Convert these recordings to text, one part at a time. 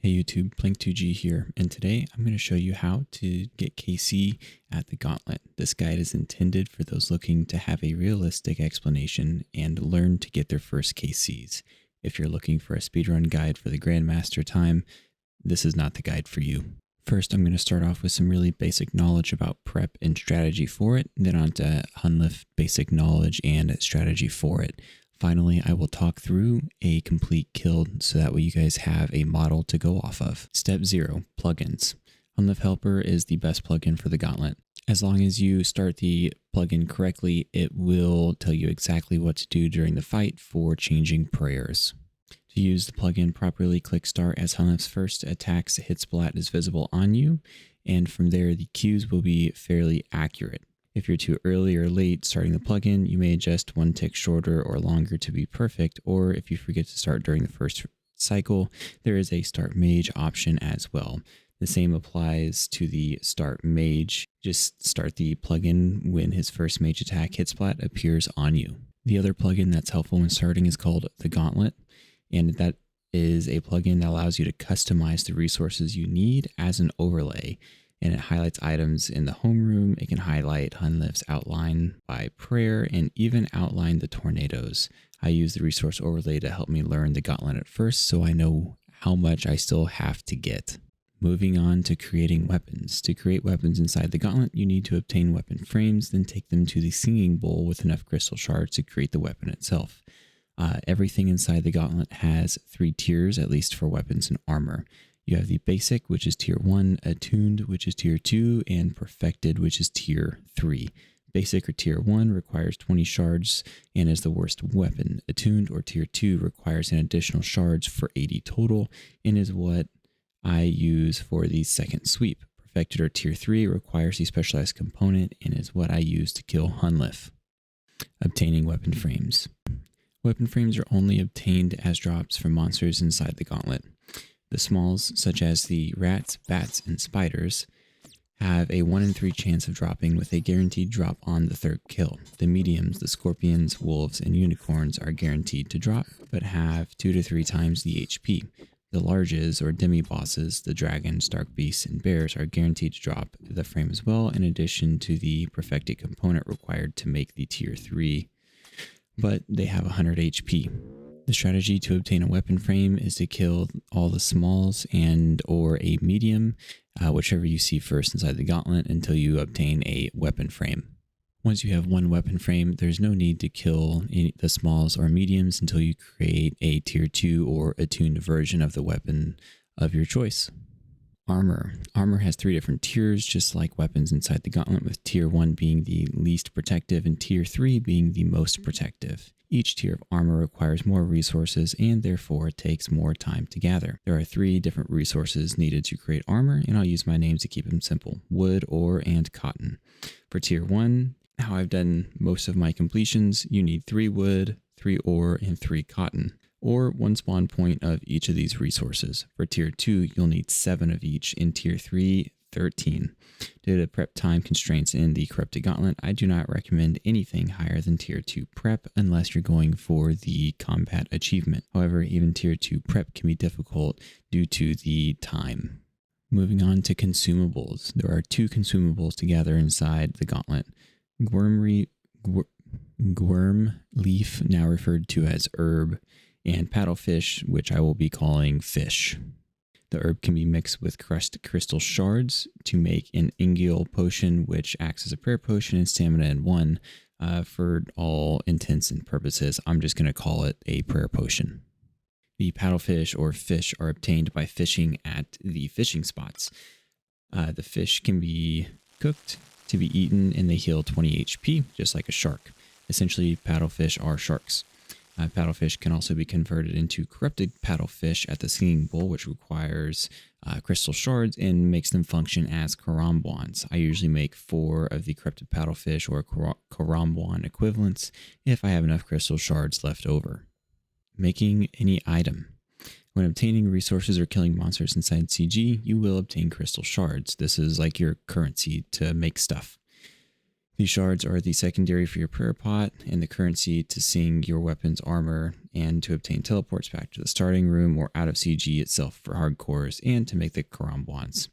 Hey YouTube, Plink2G here, and today I'm going to show you how to get KC at the Gauntlet. This guide is intended for those looking to have a realistic explanation and learn to get their first KCs. If you're looking for a speedrun guide for the Grandmaster time, this is not the guide for you. First, I'm going to start off with some really basic knowledge about prep and strategy for it, then on to Hunleff basic knowledge and strategy for it. Finally, I will talk through a complete kill so that way you guys have a model to go off of. Step 0, plugins. Hunleff Helper is the best plugin for the Gauntlet. As long as you start the plugin correctly, it will tell you exactly what to do during the fight for changing prayers. To use the plugin properly, click Start as Hunleff's first attack's hit splat is visible on you, and from there the cues will be fairly accurate. If you're too early or late starting the plugin, you may adjust one tick shorter or longer to be perfect, or if you forget to start during the first cycle, there is a Start Mage option as well. The same applies to the Start Mage. Just start the plugin when his first mage attack hit splat appears on you. The other plugin that's helpful when starting is called the Gauntlet, and that is a plugin that allows you to customize the resources you need as an overlay. And it highlights items in the homeroom. It can highlight Hunleff's outline by prayer and even outline the tornadoes. I use the resource overlay to help me learn the Gauntlet at first, so I know how much I still have to get. Moving on to creating weapons. To create weapons inside the Gauntlet, you need to obtain weapon frames, then take them to the singing bowl with enough crystal shards to create the weapon itself. Everything inside the Gauntlet has 3 tiers, at least for weapons and armor. You have the basic, which is tier 1, attuned, which is tier 2, and perfected, which is tier 3. Basic or tier 1 requires 20 shards and is the worst weapon. Attuned or tier 2 requires an additional shards for 80 total and is what I use for the second sweep. Perfected or tier 3 requires the specialized component and is what I use to kill Hunleff. Obtaining weapon frames. Weapon frames are only obtained as drops from monsters inside the Gauntlet. The smalls, such as the rats, bats, and spiders, have a 1 in 3 chance of dropping with a guaranteed drop on the 3rd kill. The mediums, the scorpions, wolves, and unicorns are guaranteed to drop, but have 2 to 3 times the HP. The larges, or demi-bosses, the dragons, dark beasts, and bears are guaranteed to drop the frame as well, in addition to the perfected component required to make the tier 3, but they have 100 HP. The strategy to obtain a weapon frame is to kill all the smalls and or a medium, whichever you see first inside the Gauntlet, until you obtain a weapon frame. Once you have one weapon frame, there's no need to kill the smalls or mediums until you create a tier 2 or attuned version of the weapon of your choice. Armor. Armor has 3 different tiers, just like weapons inside the Gauntlet, with tier 1 being the least protective and tier 3 being the most protective. Each tier of armor requires more resources and therefore takes more time to gather. There are 3 different resources needed to create armor, and I'll use my names to keep them simple: wood, ore, and cotton. For tier 1, how I've done most of my completions, you need 3 wood, 3 ore, and 3 cotton, or 1 spawn point of each of these resources. For tier 2, you'll need 7 of each, in tier 3, 13. Due to prep time constraints in the Corrupted Gauntlet, I do not recommend anything higher than tier 2 prep unless you're going for the combat achievement. However, even tier 2 prep can be difficult due to the time. Moving on to consumables. There are 2 consumables to gather inside the Gauntlet. Gwyrm leaf, now referred to as herb, and paddlefish, which I will be calling fish. The herb can be mixed with crushed crystal shards to make an Ingial potion, which acts as a prayer potion and stamina in 1. For all intents and purposes, I'm just going to call it a prayer potion. The paddlefish or fish are obtained by fishing at the fishing spots. The fish can be cooked to be eaten and they heal 20 HP, just like a shark. Essentially, paddlefish are sharks. Paddlefish can also be converted into corrupted paddlefish at the singing bowl, which requires crystal shards and makes them function as karambwans. I usually make 4 of the corrupted paddlefish or karambwan equivalents if I have enough crystal shards left over. Making any item. When obtaining resources or killing monsters inside CG, you will obtain crystal shards. This is like your currency to make stuff. These shards are the secondary for your prayer pot and the currency to sing your weapon's armor and to obtain teleports back to the starting room or out of CG itself for hardcores, and to make the Karambwans.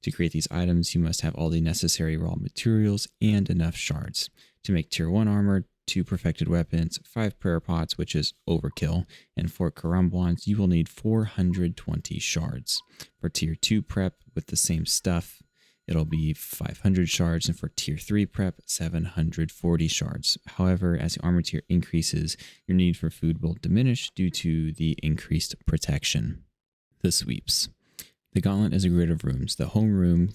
To create these items, you must have all the necessary raw materials and enough shards. To make tier 1 armor, 2 perfected weapons, 5 prayer pots, which is overkill, and 4 Karambwans, you will need 420 shards. For tier 2 prep with the same stuff, it'll be 500 shards, and for tier 3 prep, 740 shards. However, as the armor tier increases, your need for food will diminish due to the increased protection. The sweeps. The Gauntlet is a grid of rooms. The home room,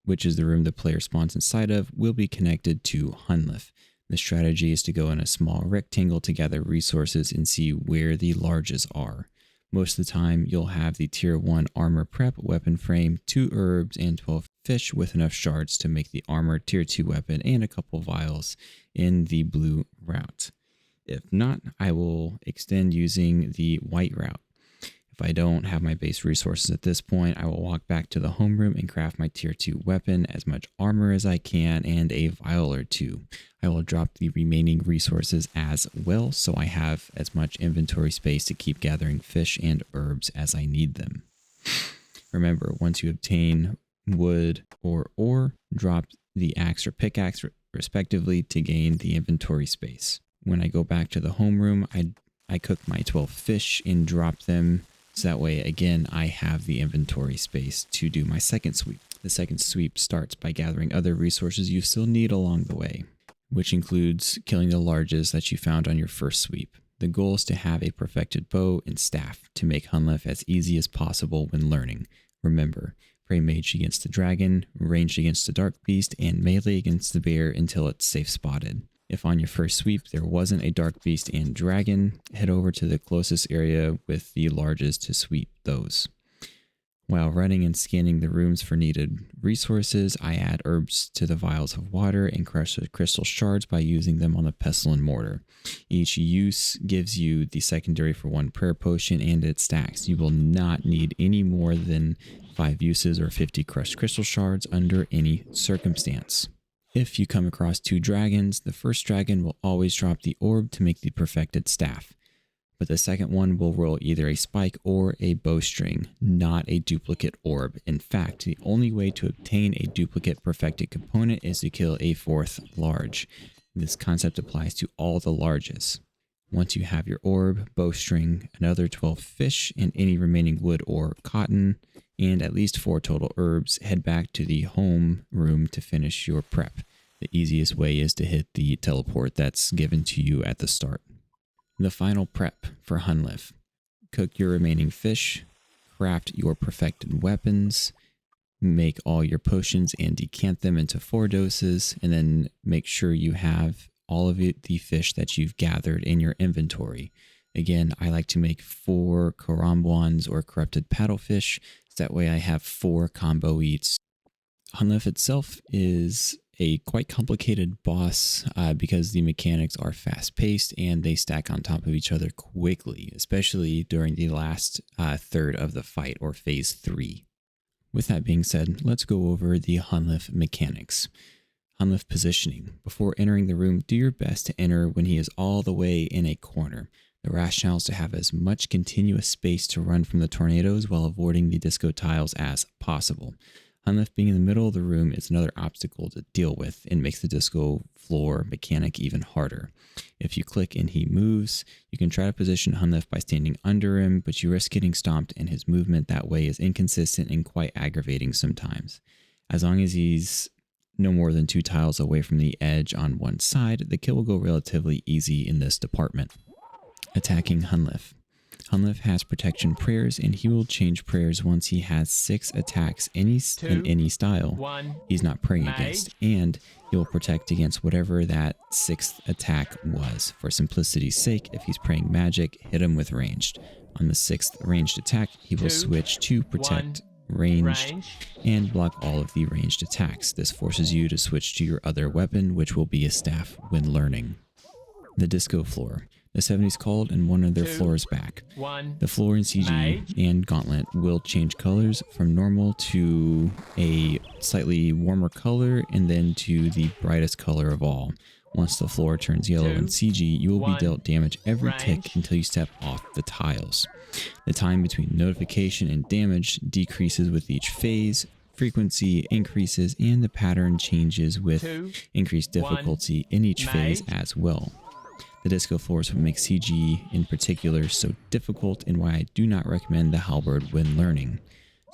which is the room the player spawns inside of, will be connected to Hunleff. The strategy is to go in a small rectangle to gather resources and see where the larges are. Most of the time, you'll have the tier 1 armor prep weapon frame, 2 herbs, and 12 fish with enough shards to make the armor tier 2 weapon and a couple vials in the blue route. If not, I will extend using the white route. If I don't have my base resources at this point, I will walk back to the homeroom and craft my tier 2 weapon, as much armor as I can, and a vial or 2. I will drop the remaining resources as well, so I have as much inventory space to keep gathering fish and herbs as I need them. Remember, once you obtain wood or ore, drop the axe or pickaxe respectively to gain the inventory space. When I go back to the homeroom, I cook my 12 fish and drop them. So that way, again, I have the inventory space to do my second sweep. The second sweep starts by gathering other resources you still need along the way, which includes killing the larges that you found on your first sweep. The goal is to have a perfected bow and staff to make Hunleff as easy as possible when learning. Remember, pray mage against the dragon, ranged against the dark beast, and melee against the bear until it's safe spotted. If on your first sweep there wasn't a dark beast and dragon, head over to the closest area with the larges to sweep those. While running and scanning the rooms for needed resources, I add herbs to the vials of water and crush the crystal shards by using them on the pestle and mortar. Each use gives you the secondary for 1 prayer potion and it stacks. You will not need any more than 5 uses or 50 crushed crystal shards under any circumstance. If you come across 2 dragons, the first dragon will always drop the orb to make the perfected staff, but the second one will roll either a spike or a bowstring, not a duplicate orb. In fact, the only way to obtain a duplicate perfected component is to kill a 4th large. This concept applies to all the larges. Once you have your orb, bowstring, another 12 fish, and any remaining wood or cotton, and at least 4 total herbs, head back to the home room to finish your prep. The easiest way is to hit the teleport that's given to you at the start. The final prep for Hunleff. Cook your remaining fish, craft your perfected weapons, make all your potions and decant them into 4 doses, and then make sure you have all of the fish that you've gathered in your inventory. Again, I like to make 4 Karambwans or corrupted paddlefish, so that way I have 4 combo eats. Hunleff itself is a quite complicated boss because the mechanics are fast-paced and they stack on top of each other quickly, especially during the last third of the fight, or phase 3. With that being said, let's go over the Hunleff mechanics. Hunleff positioning. Before entering the room, do your best to enter when he is all the way in a corner. The rationale is to have as much continuous space to run from the tornadoes while avoiding the disco tiles as possible. Hunleff being in the middle of the room is another obstacle to deal with and makes the disco floor mechanic even harder. If you click and he moves, you can try to position Hunleff by standing under him, but you risk getting stomped, and his movement that way is inconsistent and quite aggravating sometimes. As long as he's no more than 2 tiles away from the edge on one side, the kill will go relatively easy in this department. Attacking Hunleff. Hunleff has protection prayers, and he will change prayers once he has 6 attacks in any style he's not praying against, and he will protect against whatever that 6th attack was. For simplicity's sake, if he's praying magic, hit him with ranged. On the 6th ranged attack, he will switch to protect ranged and block all of the ranged attacks. This forces you to switch to your other weapon, which will be a staff when learning. The disco floor. The 70s called and one of their floors back. The floor in CG and Gauntlet will change colors from normal to a slightly warmer color and then to the brightest color of all. Once the floor turns yellow in CG, you will be dealt damage every tick until you step off the tiles. The time between notification and damage decreases with each phase, frequency increases, and the pattern changes with increased difficulty in each phase as well. The disco floor is what makes CG in particular so difficult and why I do not recommend the halberd when learning.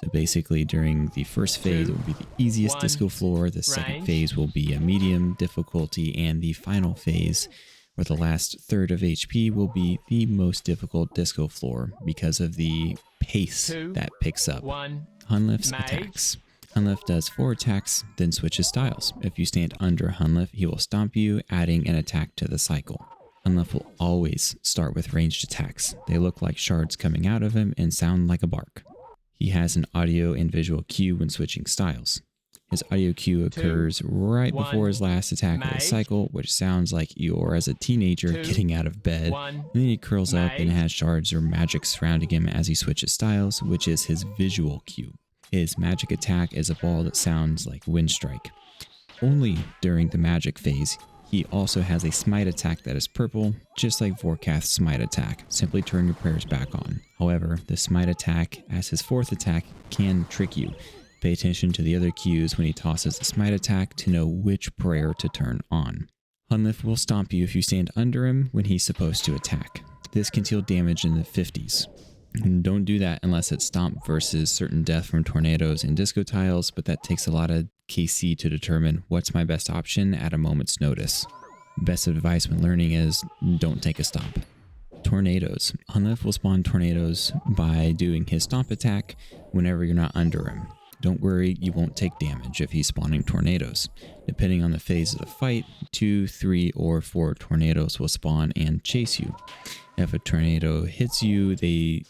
So basically during the first phase it will be the easiest disco floor, the second phase will be a medium difficulty, and the final phase, where the last third of HP, will be the most difficult disco floor because of the pace that picks up. Hunleff's attacks. Hunleff does 4 attacks, then switches styles. If you stand under Hunleff, he will stomp you, adding an attack to the cycle. Hunleff will always start with ranged attacks. They look like shards coming out of him and sound like a bark. He has an audio and visual cue when switching styles. His audio cue occurs right before his last attack of the cycle, which sounds like you're as a teenager getting out of bed. And then he curls up and has shards or magic surrounding him as he switches styles, which is his visual cue. His magic attack is a ball that sounds like wind strike. Only during the magic phase. He also has a smite attack that is purple, just like Vorkath's smite attack. Simply turn your prayers back on. However, the smite attack, as his 4th attack, can trick you. Pay attention to the other cues when he tosses the smite attack to know which prayer to turn on. Hunleff will stomp you if you stand under him when he's supposed to attack. This can deal damage in the 50s. Don't do that unless it's stomp versus certain death from tornadoes and disco tiles, but that takes a lot of KC to determine what's my best option at a moment's notice. Best advice when learning is don't take a stomp. Tornadoes. Hunleff will spawn tornadoes by doing his stomp attack whenever you're not under him. Don't worry, you won't take damage if he's spawning tornadoes. Depending on the phase of the fight, 2, 3, or 4 tornadoes will spawn and chase you. If a tornado hits you, they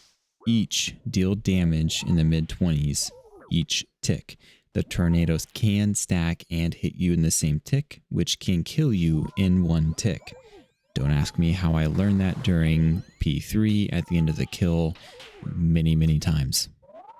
each deal damage in the mid-20s each tick. The tornadoes can stack and hit you in the same tick, which can kill you in one tick. Don't ask me how I learned that during P3 at the end of the kill many times.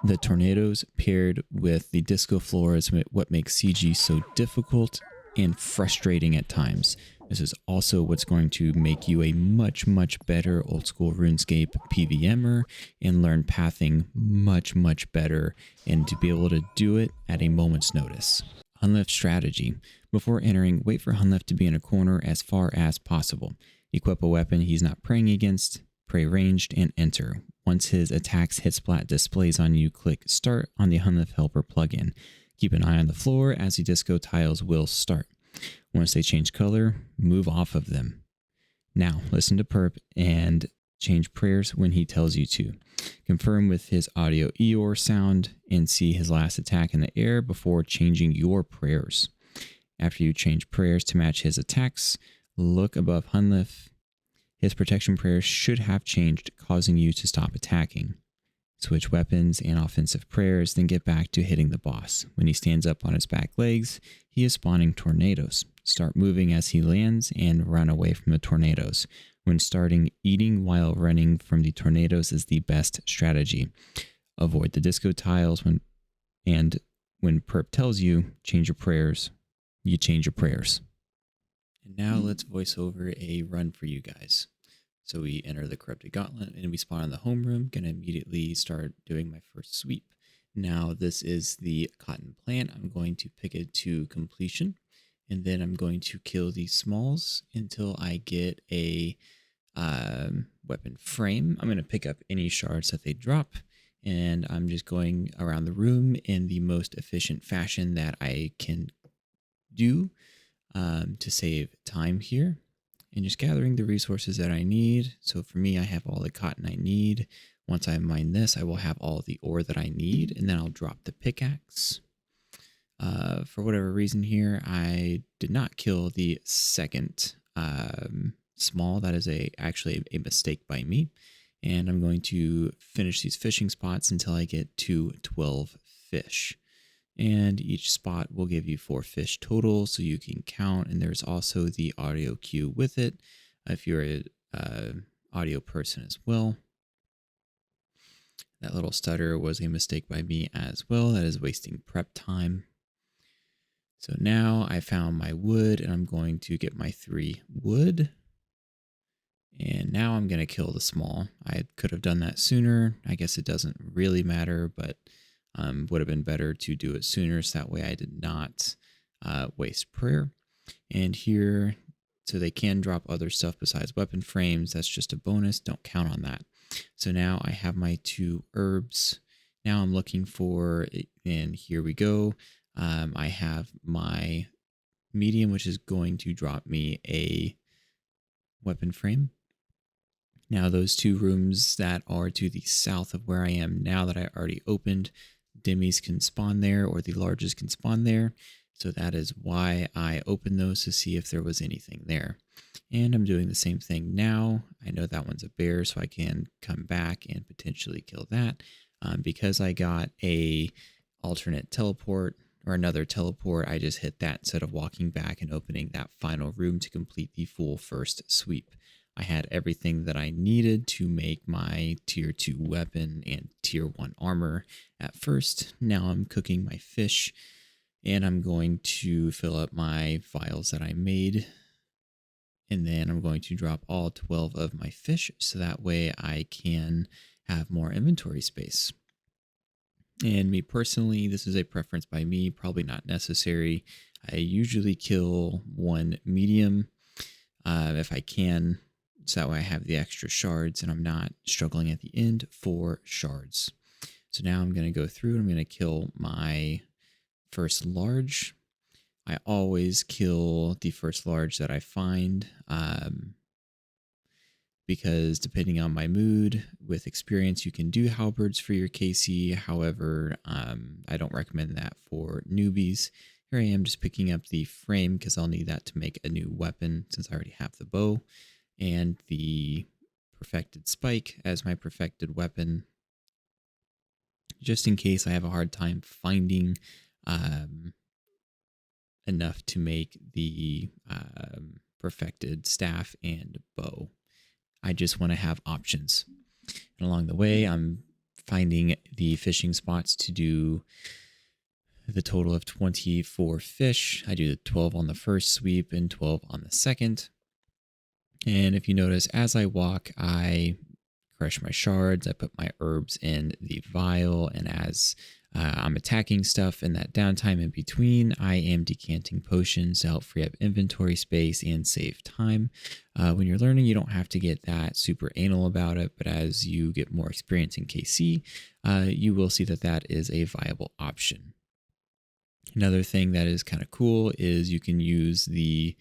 The tornadoes paired with the disco floor is what makes CG so difficult and frustrating at times. This is also what's going to make you a much better Old School RuneScape PVMer and learn pathing much better, and to be able to do it at a moment's notice. Hunleff strategy. Before entering, wait for Hunleff to be in a corner as far as possible. Equip a weapon he's not praying against, pray ranged, and enter. Once his attacks hit splat displays on you, click Start on the Hunleff Helper plugin. Keep an eye on the floor as the disco tiles will start. Once they change color, move off of them. Now, listen to Perp and change prayers when he tells you to. Confirm with his audio Eeyore sound and see his last attack in the air before changing your prayers. After you change prayers to match his attacks, look above Hunleff. His protection prayers should have changed, causing you to stop attacking. Switch weapons and offensive prayers, then get back to hitting the boss. When he stands up on his back legs, he is spawning tornadoes. Start moving as he lands and run away from the tornadoes. When starting, eating while running from the tornadoes is the best strategy. Avoid the disco tiles when Perp tells you, change your prayers, you change your prayers. And now let's voice over a run for you guys. So we enter the Corrupted Gauntlet and we spawn in the homeroom. Gonna immediately start doing my first sweep. Now this is the cotton plant. I'm going to pick it to completion, and then I'm going to kill these smalls until I get a weapon frame. I'm gonna pick up any shards that they drop, and I'm just going around the room in the most efficient fashion that I can do to save time here. And just gathering the resources that I need. So for me, I have all the cotton I need. Once I mine this, I will have all the ore that I need, and then I'll drop the pickaxe. For whatever reason here, I did not kill the second small. That is actually a mistake by me. And I'm going to finish these fishing spots until I get to 12 fish. And each spot will give you 4 fish total, so you can count. And there's also the audio cue with it if you're an audio person as well. That little stutter was a mistake by me as well. That is wasting prep time. So now I found my wood, and I'm going to get my 3 wood. And now I'm going to kill the small. I could have done that sooner. I guess it doesn't really matter, but would have been better to do it sooner, so that way I did not waste prayer. And here, so they can drop other stuff besides weapon frames. That's just a bonus. Don't count on that. So now I have my 2 herbs. Now I'm looking for, and here we go. I have my medium, which is going to drop me a weapon frame. Now those 2 rooms that are to the south of where I am now that I already opened, Dimmies can spawn there, or the larges can spawn there. So that is why I opened those, to see if there was anything there. And I'm doing the same thing now. I know that one's a bear, so I can come back and potentially kill that. Because I got a alternate teleport, or another teleport, I just hit that instead of walking back and opening that final room to complete the full first sweep. I had everything that I needed to make my tier 2 weapon and tier 1 armor at first. Now I'm cooking my fish, and I'm going to fill up my vials that I made. And then I'm going to drop all 12 of my fish, so that way I can have more inventory space. And me personally, this is a preference by me, probably not necessary. I usually kill 1 medium if I can, so that way I have the extra shards and I'm not struggling at the end for shards. So now I'm going to go through and I'm going to kill my first large. I always kill the first large that I find, because depending on my mood, with experience, you can do halberds for your KC. However, I don't recommend that for newbies. Here I am just picking up the frame because I'll need that to make a new weapon, since I already have the bow, and the perfected spike as my perfected weapon, just in case I have a hard time finding enough to make the perfected staff and bow. I just want to have options. And along the way, I'm finding the fishing spots to do the total of 24 fish. I do the 12 on the first sweep and 12 on the second. And if you notice, as I walk, I crush my shards, I put my herbs in the vial, and as I'm attacking stuff in that downtime in between, I am decanting potions to help free up inventory space and save time. When you're learning, you don't have to get that super anal about it, but as you get more experience in KC, you will see that that is a viable option. Another thing that is kind of cool is you can use the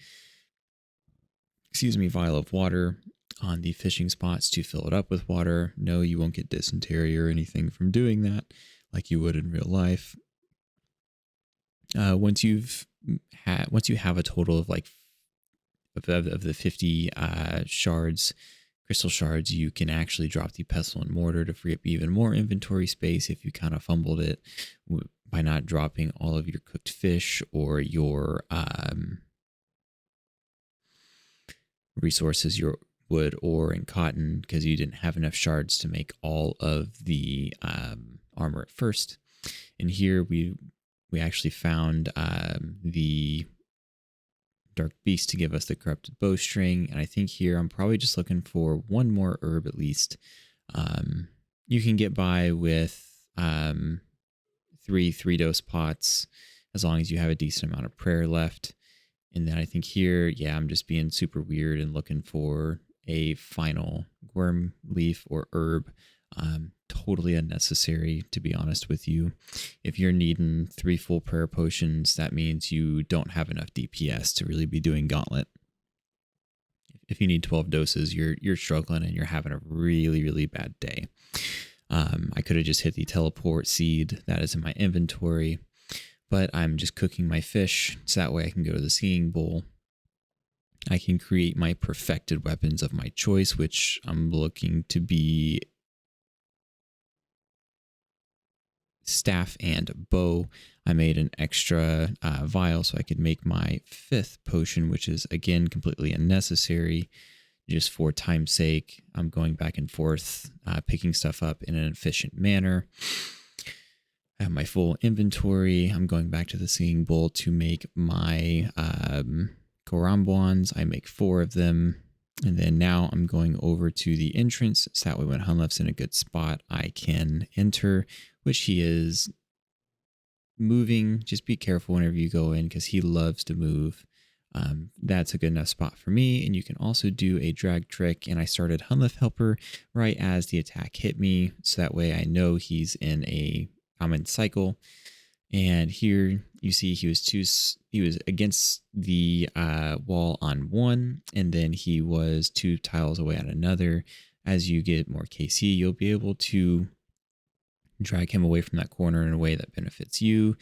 vial of water on the fishing spots to fill it up with water. No, you won't get dysentery or anything from doing that like you would in real life. Once you have a total of like of the 50 crystal shards, you can actually drop the pestle and mortar to free up even more inventory space if you kind of fumbled it by not dropping all of your cooked fish or your resources, your wood, ore, and cotton, because you didn't have enough shards to make all of the armor at first. And here we actually found the dark beast to give us the corrupted bowstring, and I think here I'm probably just looking for 1 more herb at least. You can get by with 3 3-dose pots as long as you have a decent amount of prayer left. And then I think here, yeah, I'm just being super weird and looking for a final worm leaf or herb. Totally unnecessary, to be honest with you. If you're needing 3 full prayer potions, that means you don't have enough DPS to really be doing Gauntlet. If you need 12 doses, you're struggling and you're having a really, really bad day. I could have just hit the teleport seed that is in my inventory, but I'm just cooking my fish, so that way I can go to the singing bowl. I can create my perfected weapons of my choice, which I'm looking to be staff and bow. I made an extra vial so I could make my 5th potion, which is again completely unnecessary. Just for time's sake, I'm going back and forth, picking stuff up in an efficient manner. I have my full inventory. I'm going back to the singing bowl to make my Korambwans. I make 4 of them. And then now I'm going over to the entrance, so that way when Hunleff's in a good spot, I can enter, which he is moving. Just be careful whenever you go in because he loves to move. That's a good enough spot for me. And you can also do a drag trick. And I started Hunleff Helper right as the attack hit me, so that way I know he's in a common cycle. And here you see he was against the wall on 1, and then he was 2 tiles away on another. As you get more KC, you'll be able to drag him away from that corner in a way that benefits you.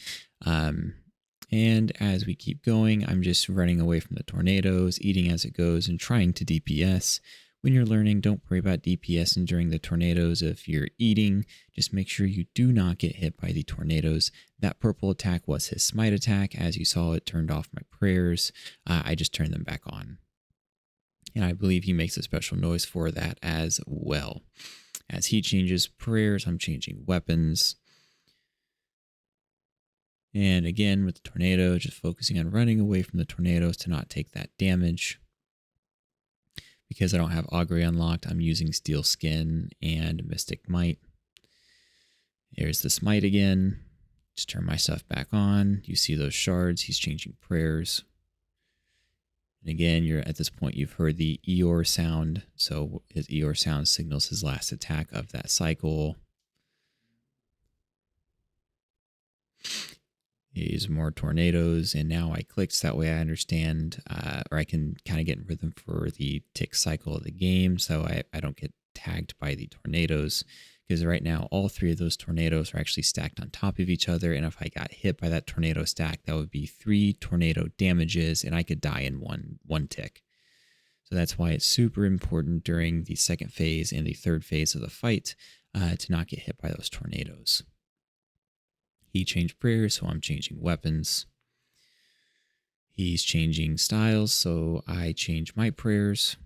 And as we keep going, I'm just running away from the tornadoes, eating as it goes, and trying to DPS. When you're learning, don't worry about DPSing during the tornadoes. If you're eating, just make sure you do not get hit by the tornadoes. That purple attack was his smite attack. As you saw, it turned off my prayers. I just turned them back on. And I believe he makes a special noise for that as well. As he changes prayers, I'm changing weapons. And again, with the tornado, just focusing on running away from the tornadoes to not take that damage. Because I don't have Augury unlocked, I'm using Steel Skin and Mystic Might. There's the Smite again. Just turn my stuff back on. You see those shards. He's changing prayers. And again, you're at this point, you've heard the Eeyore sound. So his Eeyore sound signals his last attack of that cycle. Use more tornadoes, and now I clicked so that way I understand, or I can kind of get in rhythm for the tick cycle of the game, so I don't get tagged by the tornadoes, because right now all 3 of those tornadoes are actually stacked on top of each other, and if I got hit by that tornado stack, that would be 3 tornado damages, and I could die in one tick. So that's why it's super important during the 2nd phase and the 3rd phase of the fight to not get hit by those tornadoes. He changed prayers, so I'm changing weapons. He's changing styles, so I change my prayers.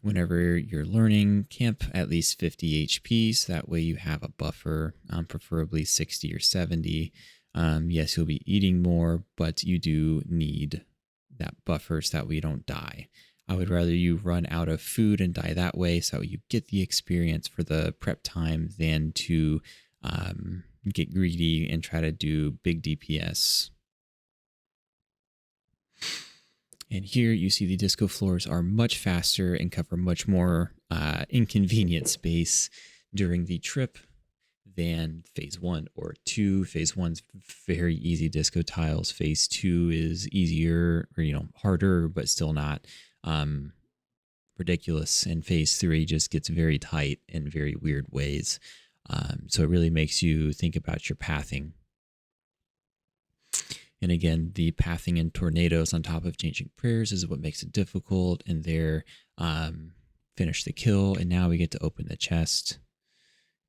Whenever you're learning, camp at least 50 HP, so that way you have a buffer, preferably 60 or 70. Yes, you'll be eating more, but you do need that buffer so that way you don't die. I would rather you run out of food and die that way, so you get the experience for the prep time, than to get greedy and try to do big DPS. And here you see the disco floors are much faster and cover much more inconvenient space during the trip than phase 1 or 2. Phase 1's very easy disco tiles. Phase 2 is easier, or harder, but still not ridiculous. And phase 3 just gets very tight in very weird ways. So it really makes you think about your pathing. And again, the pathing in tornadoes on top of changing prayers is what makes it difficult. And there, finish the kill. And now we get to open the chest.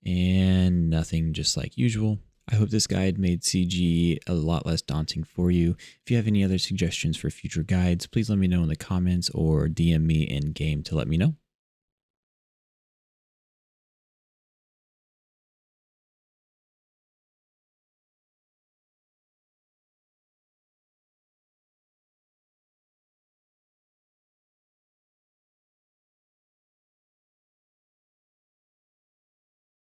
And nothing, just like usual. I hope this guide made CG a lot less daunting for you. If you have any other suggestions for future guides, please let me know in the comments or DM me in game to let me know.